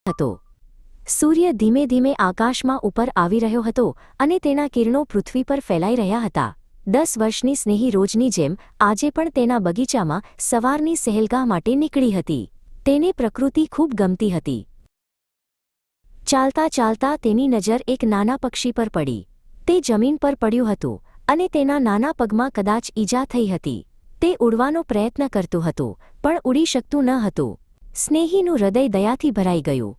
હતો। સૂર્ય ધીમે ધીમે આકાશમાં ઉપર આવી રહ્યો હતો અને તેના કિરણો પૃથ્વી પર ફેલાઈ રહ્યા હતા। 10 વર્ષની સ્નેહી રોજની જેમ આજે પણ તેના બગીચામાં સવારની સહેલગાહ માટે નીકળી હતી। તેને પ્રકૃતિ ખૂબ ગમતી હતી। ચાલતા ચાલતા તેની નજર એક નાના પક્ષી પર પડી। તે જમીન પર પડ્યું હતું અને તેના નાના પગમાં કદાચ ઈજા થઈ હતી। તે ઉડવાનો પ્રયત્ન કરતું હતું પણ ઉડી શકતું ન હતું। સ્નેહીનું હૃદય દયાથી ભરાઈ ગયું।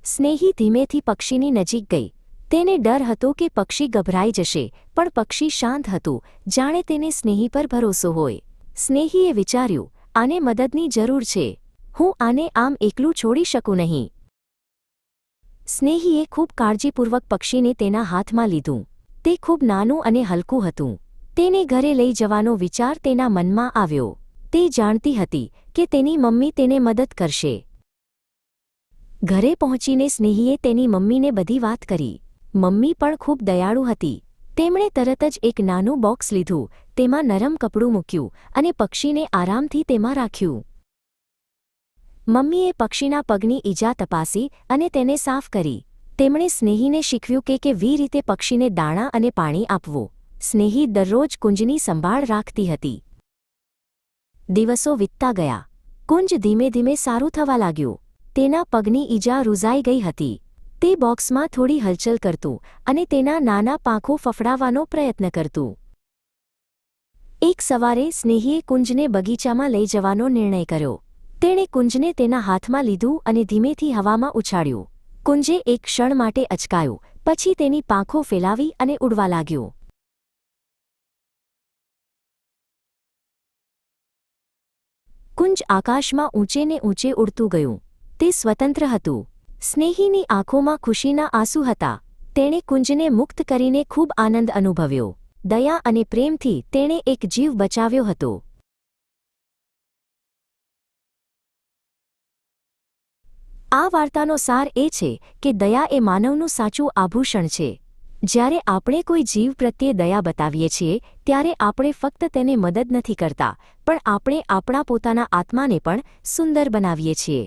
સ્નેહી ધીમેથી પક્ષીની નજીક ગઈ। તેને ડર હતો કે પક્ષી ગભરાઈ જશે પણ પક્ષી શાંત હતું જાણે તેને સ્નેહી પર ભરોસો હોય। સ્નેહીએ વિચાર્યું, આને મદદની જરૂર છે, હું આને આમ એકલું છોડી શકું નહીં। સ્નેહીએ ખૂબ કાળજીપૂર્વક પક્ષીને તેના હાથમાં લીધું। તે ખૂબ નાનું અને હલકું હતું। તેને ઘરે લઈ જવાનો વિચાર તેના મનમાં આવ્યો। તે જાણતી હતી કે તેની મમ્મી તેને મદદ કરશે। ઘરે પહોંચીને સ્નેહીએ તેની મમ્મીને બધી વાત કરી। મમ્મી પણ ખૂબ દયાળુ હતી। તેમણે તરત જ એક નાનું બોક્સ લીધું, તેમાં નરમ કપડું મૂક્યું અને પક્ષીને આરામથી તેમાં રાખ્યું। મમ્મીએ પક્ષીના પગની ઈજા તપાસી અને તેને સાફ કરી। તેમણે સ્નેહીને શીખવ્યું કે કેવી રીતે પક્ષીને દાણા અને પાણી આપવું। સ્નેહી દરરોજ કુંજની સંભાળ રાખતી હતી। દિવસો વીતતા ગયા। કુંજ ધીમે ધીમે સારું થવા લાગ્યું। તેના પગની ઈજા રૂઝાઈ ગઈ હતી। તે બોક્સમાં થોડી હલચલ કરતું અને તેના નાના પાંખો ફફડાવવાનો પ્રયત્ન કરતું। એક સવારે સ્નેહીએ કુંજને બગીચામાં લઈ જવાનો નિર્ણય કર્યો। તેણે કુંજને તેના હાથમાં લીધું અને ધીમેથી હવામાં ઉછાળ્યું। કુંજે એક ક્ષણ માટે અચકાયું, પછી તેની પાંખો ફેલાવી અને ઉડવા લાગ્યું। કુંજ આકાશમાં ઊંચે ને ઊંચે ઉડતું ગયું। તે સ્વતંત્ર હતું। સ્નેહીની આંખોમાં ખુશીના આંસુ હતા। તેણે કુંજને મુક્ત કરીને ખૂબ આનંદ અનુભવ્યો। દયા અને પ્રેમથી તેણે એક જીવ બચાવ્યો હતો। આ વાર્તાનો સાર એ છે કે દયા એ માનવનું સાચું આભૂષણ છે। જ્યારે આપણે કોઈ જીવ પ્રત્યે દયા બતાવીએ છીએ ત્યારે આપણે ફક્ત તેને મદદ નથી કરતા પણ આપણે આપણા પોતાના આત્માને પણ સુંદર બનાવીએ છીએ।